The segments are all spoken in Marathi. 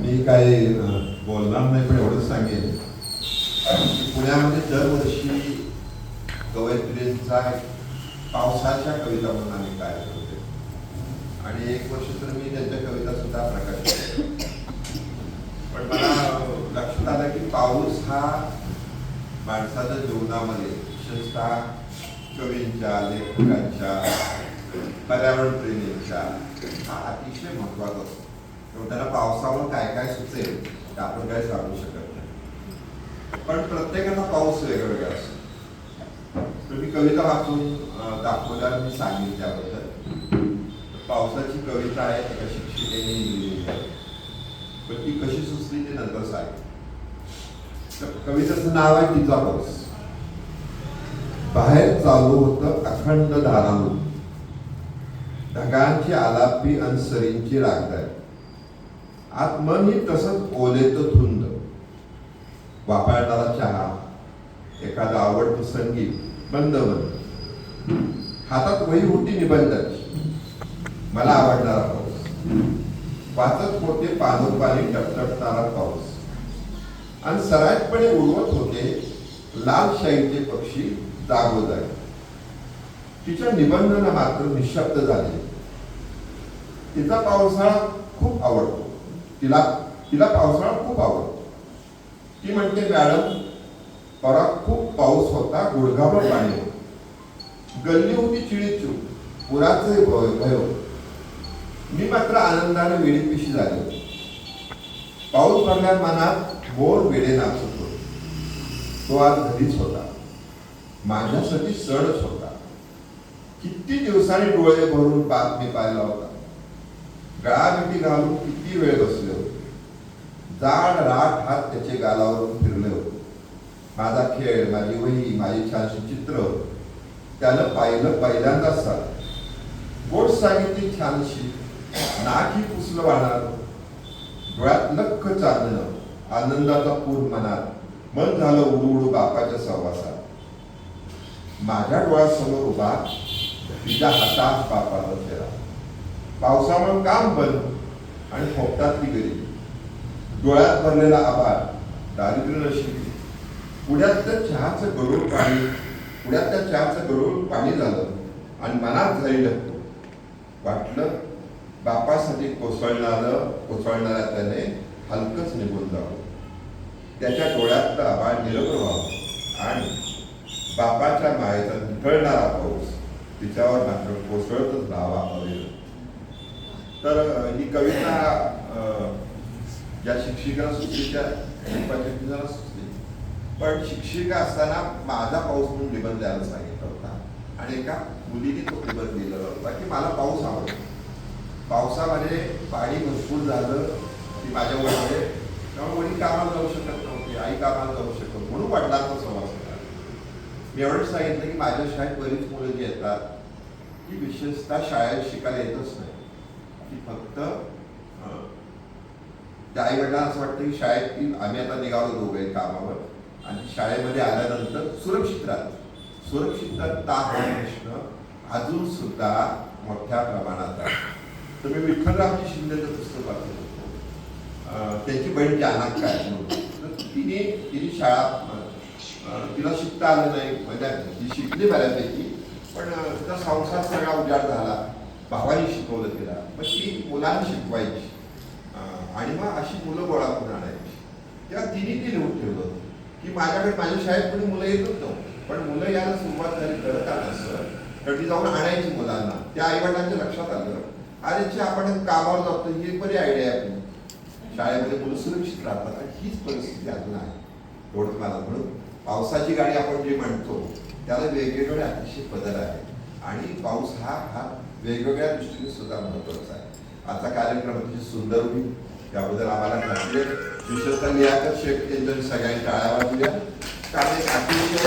मी काय बोलणार नाही, पण एवढंच सांगेन पुण्यामध्ये दरवर्षी कवयित्रींचा पावसाच्या कविता म्हणून आम्ही काय करतो आणि एक वर्ष तर मी त्यांच्या कविता सुद्धा प्रकाशित केल्या. पण मला लक्षात आलं की पाऊस हा माणसाच्या जीवनामध्ये विशेषतः कवींच्या, लेखकांच्या, पर्यावरण प्रेमींच्या हा अतिशय महत्वाचा असतो. तेव्हा त्याला पावसावर काय काय सुचेल ते आपण काय सांगू शकत नाही. पण प्रत्येकाचा पाऊस वेगवेगळा असतो. मी कविता वाचून दाखवल्यावर मी सांगितलं त्याबद्दल. पावसाची कविता आहे एका शिक्षिकेने लिहिलेली आहे, पण ती कशी सुचली ते नंतर सांगेल. कवितेचं नाव आहे तिचा पाऊस. बाहेर चालू होतं अखंड धारालू, ढगांची आलापी अन सरींची रागदाय, आत मनही तसंच ओलेत धुंद. वापरणारा चहा, एखादं आवडतं संगीत बंद बंद, हातात वही होती निबंधाची. मला आवडणारा पाऊस, वाचत होते पानोपानी टपटपणारा पाऊस, आणि सराटपणे उडवत होते लाल शाईचे पक्षी जागोजागी. तिच्या निबंधना मात्र निशब्द झाले. तिचा पावसाळा खूप आवडतो, तिला पावसाळा खूप आवडतो. ती म्हणते, मॅडम परवा खूप पाऊस होता, गुडघाभर पाणी होतं, गल्ली होती चिडीचूप, पुराचे भय होतं. मी मात्र आनंदाने वेडीपिशी झाले. पाऊस पडल्या मनात मोर वेडे नाचत होते. तो आज घरीच होता, माझ्यासाठी सणच होता. किती दिवसांनी डोळे भरून बातमी पाहिला होता. गळामिठी घालून किती वेळ बसले होते. जाड राठ हात त्याचे गालावरून फिरले होते. माझा खेळ, माझी वही, माझी छानशी चित्र त्यानं पाहिलं पहिल्यांदाच सार. गोड सांगितली छानशी, नाकी पुसलं वाहणार, डोळ्यात लख चालणं, आनंदाचा पूर मनात, मन झालं उडू उडू बापाच्या सहवासात. माझ्या डोळ्यासमोर उभा तिच्या हातात बापाचा चेहरा. पावसामुळे काम बंद आणि फोपटात ती गेली. डोळ्यात भरलेला आभार, दारिद्र्य नशिबी. पुढ्यात त्या चहाचं गडूळ पाणी झालं आणि मनात झाली ढकलू. वाटलं बापासाठी कोसळणाऱ्या त्याने हलकच निघून जावं. त्याच्या डोळ्यातलं आभाळ निरभ्र व्हावं आणि बापाच्या मायेचा निखळणारा पाऊस तिच्यावर मात्र कोसळतच राहावा हवे. तर ही कविता ज्या शिक्षिका सुचली त्या सुचली, पण शिक्षिका असताना माझा पाऊस म्हणून निबंध द्यायला सांगितला होता आणि एका मुलीने तो निबंध दिलेला होता की मला पाऊस आवडतो. पावसामध्ये पाणी भरपूर झालं की माझ्या वडील, त्यामुळे वडील कामाला जाऊ शकत नव्हते, आई कामाला जाऊ शकत, म्हणून वडिलांचा सहवास होता. मी एवढंच सांगितलं की माझ्या शाळेत बरीच मुलं जी येतात ती विशेषतः शाळेत शिकायला येतच नाही. ती फक्त त्या आई वडिलांना असं वाटतं की शाळेत आम्ही आता निघालो दोघे कामावर आणि शाळेमध्ये आल्यानंतर सुरक्षितता हा प्रश्न अजून सुद्धा मोठ्या प्रमाणात आहे. तुम्ही विठ्ठलरामजी शिंदेचं पुस्तक वाचू शकतो. त्यांची बहीण जानाक काय म्हणून तिने शाळा तिला शिकता आलं नाही, म्हणजे ती शिकली बऱ्यापैकी, पण तिचा संसार सगळा उजाड झाला. भावानी शिकवलं तिला, मग ती मुलांना शिकवायची आणि मग अशी मुलं गोळा करून आणायची. तेव्हा तिने ती लिहून ठेवलं होतं की माझ्या शाळेत कोणी मुलं येतच नव्हतं, पण मुलं यायला सुरुवात झाली करतात असं, तर ती जाऊन आणायची मुलांना. त्या आईवडिलांच्या लक्षात आलं, अरे आपण कामावर जातो, ही बरी आयडिया आहे आपली, शाळेमध्ये मुलं सुरक्षित राहतात. आणि हीच परिस्थिती अजून आहे. एवढंच मला म्हणून पावसाची गाडी आपण जे म्हणतो त्याला वेगवेगळे अतिशय बदल आहे आणि पाऊस हा वेगवेगळ्या दृष्टीने सुद्धा महत्वाचा आहे. आजचा कार्यक्रम अतिशय सुंदर होईल, त्याबद्दल आम्हाला घातले विशेषतः लियाकत शेख यांच्या सगळ्यांनी टाळ्या वाजवल्या. कारण एक अतिशय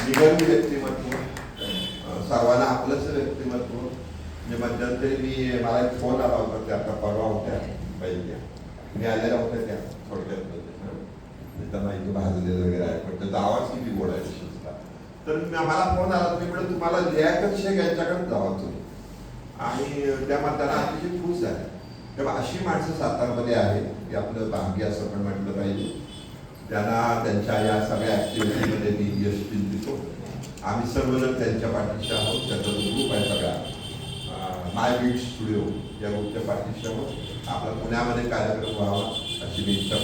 निगर्मी व्यक्तिमत्व, सर्वांना आपलंच व्यक्तिमत्व. म्हणजे मध्यंतरी मला एक फोन आला होता, त्या आता परवा होत्या पहिल्या मी आलेल्या होत्या त्या थोडक्यात, त्यांना इथे भाजलेलं वगैरे आहे, पण त्याचा आवाज किती गोड आहे विशेषतः. तर मला फोन आला, मी म्हणलं तुम्हाला लियाकत शेख यांच्याकडे जावा तुम्ही, आणि त्या त्यांना अतिशय खुश झाल्या. तेव्हा अशी माणसं सातारमध्ये आहेत की आपलं भाग्य असं पण म्हटलं पाहिजे. त्यांना त्यांच्या या सगळ्या ॲक्टिव्हिटीमध्ये मी यश देतो. आम्ही सर्वजण त्यांच्या पाठीशी आहोत. त्याचा जो ग्रुप आहे सगळा माय बीट स्टुडिओ या ग्रुपच्या पाठीशी आहोत. आपला पुण्यामध्ये कार्यक्रम व्हावा अशी मी इच्छा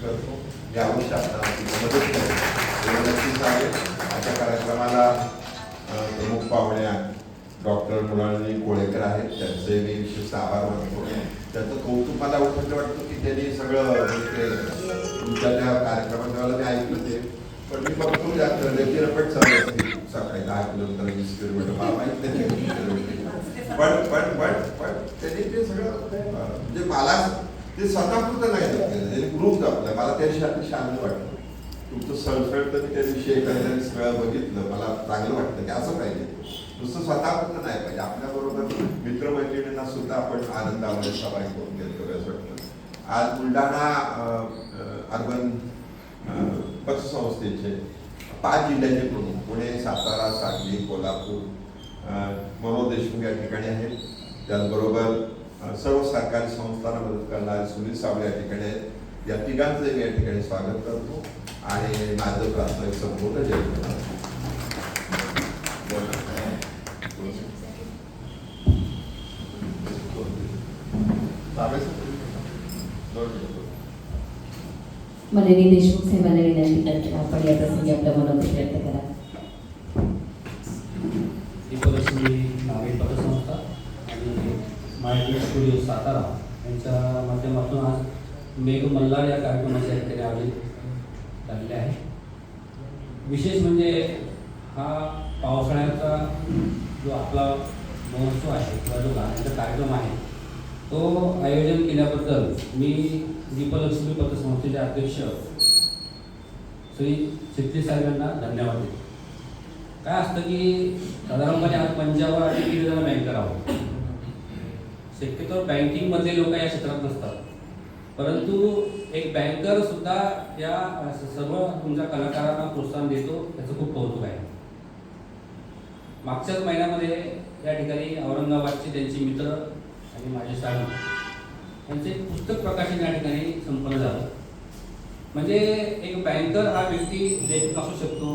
करतो. यावर्षी आपल्याला मदत करेल नक्कीच आहे. अशा कार्यक्रमाला प्रमुख पाहुण्या डॉक्टर मृणालिनी कोळेकर आहेत. त्यांचे मी विशेष आभार मानतो. त्याचं कौतुक मला एवढं वाटतं की त्यांनी सगळं तुमच्या त्या कार्यक्रमात वेळेला मी ऐकलं ते. पण मी बघतो त्यात रेग्युलर चालू असते सकाळी 10 किलोमीटर 20 किलोमीटर मला माहीत नाही. पण त्यांनी ते सगळं म्हणजे मला ते स्वतःपुरतं नाही जपलं, ग्रुप जपलं. मला त्यासाठी शांत वाटतं. तुमचं सळसळतं मी त्या दिवशी एखाद्या सगळं बघितलं, मला चांगलं वाटतं की असं पाहिजे. नुसतं स्वतःपुरतं नाही पाहिजे, आपल्याबरोबर मित्रमैत्रिणींना सुद्धा आपण आनंदामध्ये सहभागी करून घेतो असं वाटतं. आज बुलढाणा अर्बन पतसंस्थेचे 5 जिल्ह्याचे प्रमुख पुणे, सातारा, सांगली, कोल्हापूर, मनोज देशमुख या ठिकाणी आहेत. त्याचबरोबर सर्व सरकारी संस्थांना मदत करणारे सुनील सावळे या ठिकाणी आहेत. या तिघांचं मी या ठिकाणी स्वागत करतो आणि माझं प्राथमिक संबोधन जय करतो. माननीय देशमुख साहेबांना विनंती करते आपण या प्रसंगी आपलं मनोगत व्यक्त करा. दीपलक्ष्मी नागरिक पतसंस्था आणि माय बीट स्टुडिओ सातारा यांच्या माध्यमातून आज मेघ मल्हार या कार्यक्रमाचे या ठिकाणी आयोजित झालेले आहे. विशेष म्हणजे हा पावसाळ्याचा जो आपला महोत्सव आहे किंवा जो गाण्याचा कार्यक्रम आहे तो आयोजन केल्याबद्दल मी दीपलक्ष्मी पतसंस्थेचे अध्यक्ष श्री चित्ते साहेब यांना धन्यवाद देतो. काय असतं की साधारणपणे आज 55 आणि 3 जण बँकर आहोत. शक्यतो बँकिंगमधले लोक या क्षेत्रात नसतात, परंतु एक बँकर सुद्धा या सर्व तुमच्या कलाकारांना प्रोत्साहन देतो, याचं खूप कौतुक आहे. मागच्याच महिन्यामध्ये या ठिकाणी औरंगाबादचे त्यांचे मित्र आणि माझे साडू यांचे पुस्तक प्रकाशन या ठिकाणी संपन्न झालं. म्हणजे एक बँकर हा व्यक्ती लेखक असू शकतो,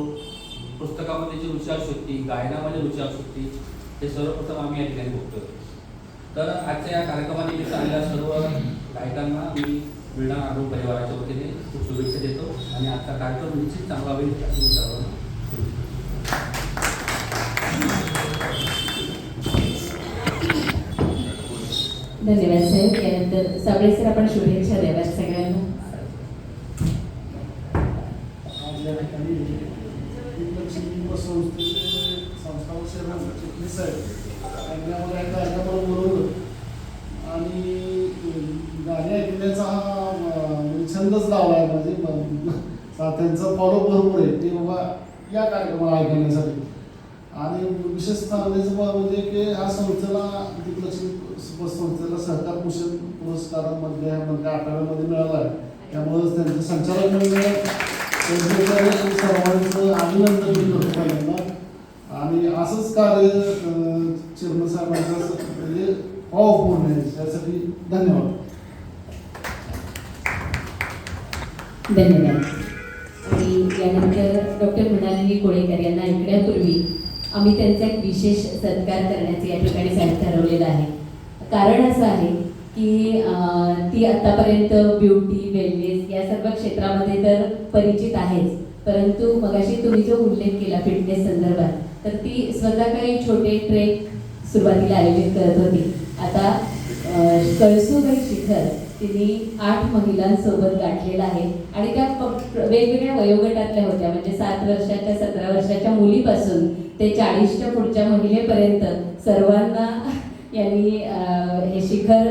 पुस्तकामध्ये जी रुची असू शकते, गायनामध्ये रुची असू शकते, हे सर्वप्रथम आम्ही या ठिकाणी बघतो. तर आजच्या या कार्यक्रमानिमित्त आलेल्या सर्व गायकांना मी बुलढाणा अर्बन परिवाराच्या वतीने खूप शुभेच्छा देतो आणि आजचा कार्यक्रम निश्चित चांगला होईल अशी मी सर्वांना धन्यवाद साहेब. यानंतर साबळे सर आपण शुभेच्छा द्याव्यात सगळ्यांना. आज या ठिकाणी दीपलक्ष्मी संस्थेचे संस्थापक श्री चिखली साहेब यांनी आम्हाला या कार्यक्रमाला बोलवलं आणि गाणी ऐकण्याचा हा छंदच लावला आहे. म्हणजे त्यांचा फॉलो भरपूर आहे की बाबा या कार्यक्रमाला ऐकण्यासाठी. आणि विशेष सांगायचं म्हणजे की हा संस्थेला दीपलक्ष्मी संस्थेला सहकार भूषण पुरस्कारामधल्या 8व्यामध्ये मिळाला आहे. त्यामुळेच त्यांचं संचालक मंडळ सर्वांचं अभिनंदन मी करतो त्यांना. आणि असंच कार्य चेअरमन साहेबांचं म्हणजे भावपूर्ण आहे, त्यासाठी धन्यवाद. धन्यवाद. आणि यानंतर डॉक्टर मृणालिनी कोळेकर यांना ऐकण्यापूर्वी आम्ही त्यांचा एक विशेष सत्कार करण्याचे या ठिकाणी साहेब ठरवलेलं आहे. कारण असं आहे की ती आतापर्यंत ब्युटी वेलनेस या सर्व क्षेत्रामध्ये तर परिचित आहेच, परंतु मगाशी तुम्ही जो उल्लेख केला फिटनेस संदर्भात, तर ती स्वतः काही छोटे ट्रेक सुरुवातीला आयोजित करत होती. आता कळसूबाई शिखर तिने 8 महिलांसोबत गाठलेला आहे आणि त्या वेगवेगळ्या वयोगटातल्या होत्या. म्हणजे 7 वर्षाच्या 17 वर्षाच्या मुलीपासून ते 40च्या पुढच्या महिलेपर्यंत सर्वांना यांनी हे शिखर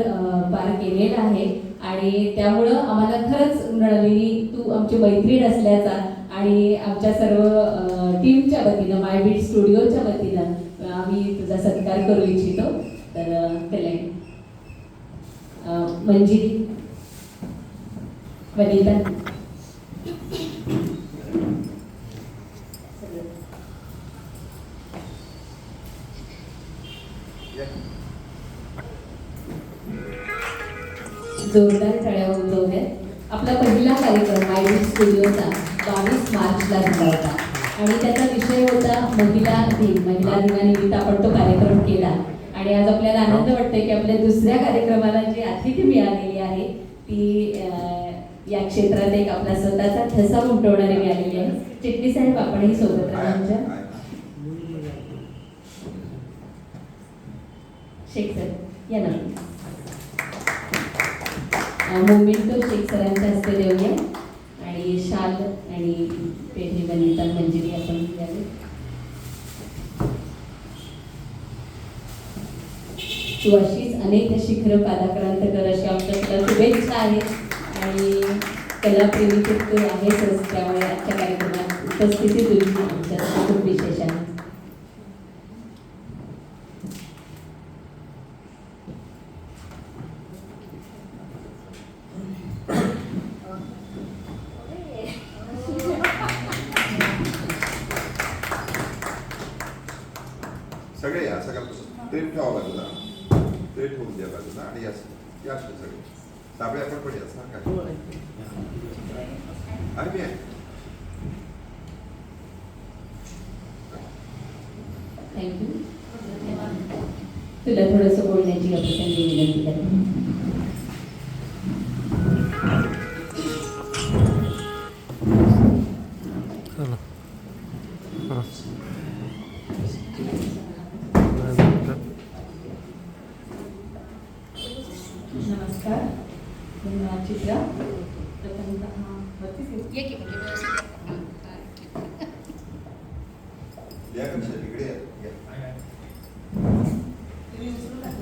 पार केलेलं आहे. आणि त्यामुळं आम्हाला खरंच मृणालिनी तू आमची मैत्रीण असल्याचा आणि आमच्या सर्व टीमच्या वतीनं माय बीट स्टुडिओच्या वतीनं आम्ही तुझा सत्कार करू इच्छितो. तर त्याला मंजिरी वनिता जोरदार टाळ्या उठवल्यात. आपला पहिला कार्यक्रम मायबीट स्टुडिओचा 22 मार्चला झाला होता आणि त्याचा विषय होता महिला दिन. महिला दिनानिमित्त आपण तो कार्यक्रम केला आणि आज आपल्याला आनंद वाटतोय की आपल्या दुसऱ्या कार्यक्रमाला जी अतिथी मिळालेली आहे ती या क्षेत्रात एक आपला स्वतःचा ठसा उमटवणारी मिळालेली आहे. चिटणीस साहेब आपणही सोबत राहा आमच्या. शेख सर या ना. मोमेंटो शेख सरांच्या हस्ते देऊया आणि शाल आणि पेढे बनिता मंजिरी आपण द्यावे. तू अशीच अनेक शिखर पादाक्रांत कर अशी आमच्या तुला शुभेच्छा आहेत आणि कलाप्रेमी तू आहेसच, त्यामुळे आजच्या कार्यक्रमात उपस्थिती तुझी आमच्या खूप विशेष आहे. सगळे या सगळं ते ठेवा बाजूला, ते ठेवून द्या बाजूला आणि या सगळे साबळे आपण पण या सांगा आणि मी आहे. थँक्यू. तुला थोडंसं बोलण्याची प्रसंगी विनंती करते. नमस्कार, मी चित्रा. या कशा तिकडे या.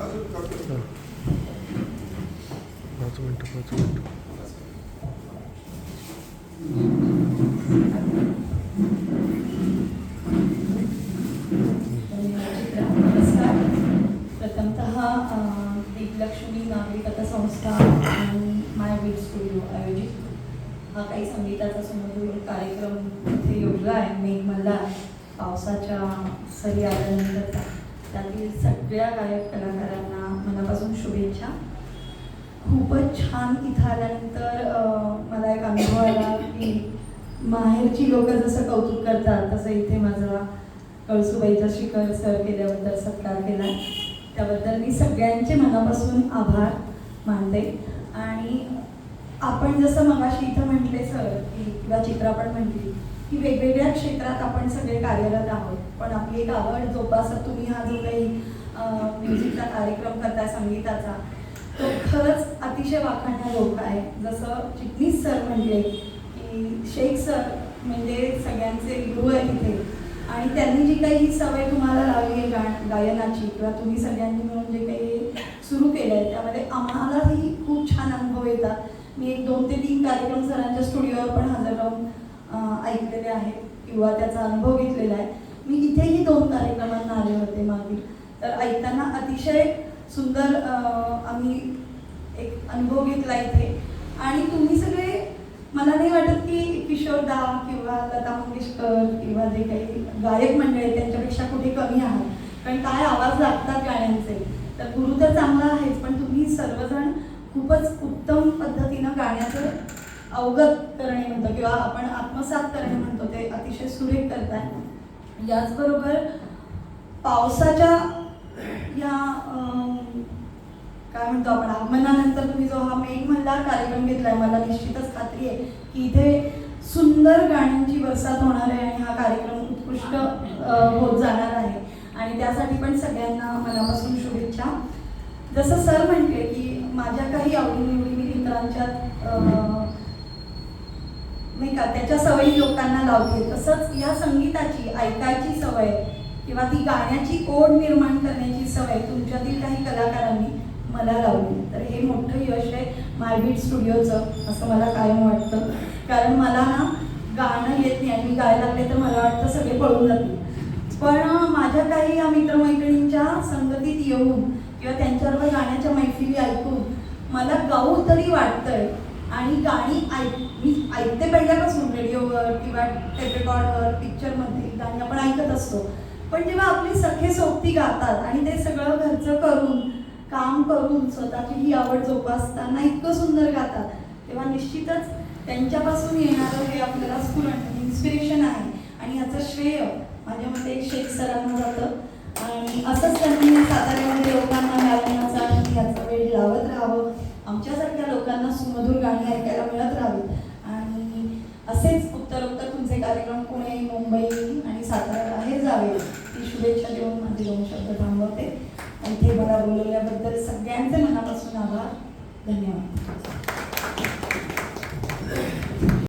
अजून करतो. 5 मिनिटं. नमस्कार. प्रथमतः दीपलक्ष्मी नागरी कथा संस्था आणि मायबीट स्टुडिओ आयोजित हा काही संगीताचा सुमधुर कार्यक्रम इथे योजला आहे. मेघमल्हार पावसाच्या सरी आल्यानंतरचा, त्यातील सगळ्या गायक कलाकारांना मनापासून शुभेच्छा. खूपच छान. इथं आल्यानंतर मला एक अनुभव आला की माहेरची लोक जसं कौतुक करतात तसं इथे माझा कळसुबाईचा शिखर सर केल्याबद्दल सत्कार केला, त्याबद्दल मी सगळ्यांचे मनापासून आभार मानते. आणि आपण जसं मगाशी इथं म्हटले सर की किंवा चित्रा पण म्हटली की वेगवेगळ्या क्षेत्रात आपण सगळे कार्यरत आहोत, पण आपली एक आवड जोपासत तुम्ही हा जो काही म्युझिकचा कार्यक्रम करताय संगीताचा, तो खरंच अतिशय वाखाणण्याजोगा आहे. जसं चिटणीस सर म्हटले की शेख सर म्हणजे सगळ्यांचे गुरु आहेत इथे आणि त्यांनी जी काही ही सवय तुम्हाला लावली आहे गायनाची किंवा तुम्ही सगळ्यांनी मिळून जे काही सुरू केलं आहे त्यामध्ये आम्हालाही खूप छान अनुभव येतात. मी 2 ते 3 कार्यक्रम सरांच्या स्टुडिओवर पण हजर राहून ऐकलेले आहेत किंवा त्याचा अनुभव घेतलेला आहे. मी इथेही 2 कार्यक्रमांना आले होते मागे, तर ऐकताना अतिशय सुंदर आम्ही एक अनुभव घेतला इथे. आणि तुम्ही सगळे, मला नाही वाटत की किशोरदा किंवा लता मंगेशकर किंवा जे काही गायक मंडळ आहेत त्यांच्यापेक्षा कुठे कमी आहात, कारण काय आवाज लागतात गाण्यांचे. तर गुरु तर चांगला आहेच, पण तुम्ही सर्वजण खूपच उत्तम पद्धतीनं गाण्याचं अवगत करणे म्हणतो किंवा आपण आत्मसात करणे म्हणतो ते अतिशय सुरेख करताय. याचबरोबर पावसाच्या या काय म्हणतो आपण आगमनानंतर तुम्ही जो हा मेघमल्हार कार्यक्रम घेतलाय, मला निश्चितच खात्री आहे की इथे सुंदर गाण्यांची बरसात होणार आहे आणि हा कार्यक्रम उत्कृष्ट होत जाणार आहे. आणि त्यासाठी पण सगळ्यांना मनापासून शुभेच्छा. जसं सर म्हटले की माझ्या काही आवडीनिवडी मी इतरांच्यात नाही का त्याच्या सवयी लोकांना लावते, तसंच या संगीताची ऐकायची सवय किंवा ती गाण्याची ओढ निर्माण करण्याची सवय तुमच्यातील काही कलाकारांनी मला लावली. तर हे मोठं यश आहे मायबीट स्टुडिओचं असं मला कायम वाटतं, कारण मला ना गाणं येत नाही आणि मी गायला लागले तर मला वाटतं सगळे पळून जातील. पण माझ्या काही या मित्रमैत्रिणींच्या संगतीत येऊन किंवा त्यांच्याबरोबर गाण्याच्या मैफिली ऐकून मला गाऊ तरी वाटतंय. आणि गाणी मी ऐकते पहिल्यापासून रेडिओवर किंवा टेप रेकॉर्डवर, पिक्चरमध्ये गाणी आपण ऐकत असतो, पण जेव्हा आपली सखे सोबती गातात आणि ते सगळं घरचं करून काम करून स्वतःची ही आवड जोपासताना इतकं सुंदर गातात, तेव्हा निश्चितच त्यांच्यापासून येणारं हे आपल्याला स्फुरण इन्स्पिरेशन आहे. आणि याचं श्रेय माझ्या मते शेख सरांना जातं. आणि असंच त्यांनी साताऱ्यामध्ये लोकांना गाण्याचा आणि याचा वेळ लावत राहावं, आमच्यासारख्या लोकांना सुमधुर गाणी ऐकायला मिळत राहावीत. आणि असेच उत्तरोत्तर तुमचे कार्यक्रम पुणे, मुंबई आणि सातारा बाहेर जावे ही शुभेच्छा देऊन माझे 2 शब्द थांबवते. इथे मला बोलवल्याबद्दल सगळ्यांचे मनापासून आभार. धन्यवाद.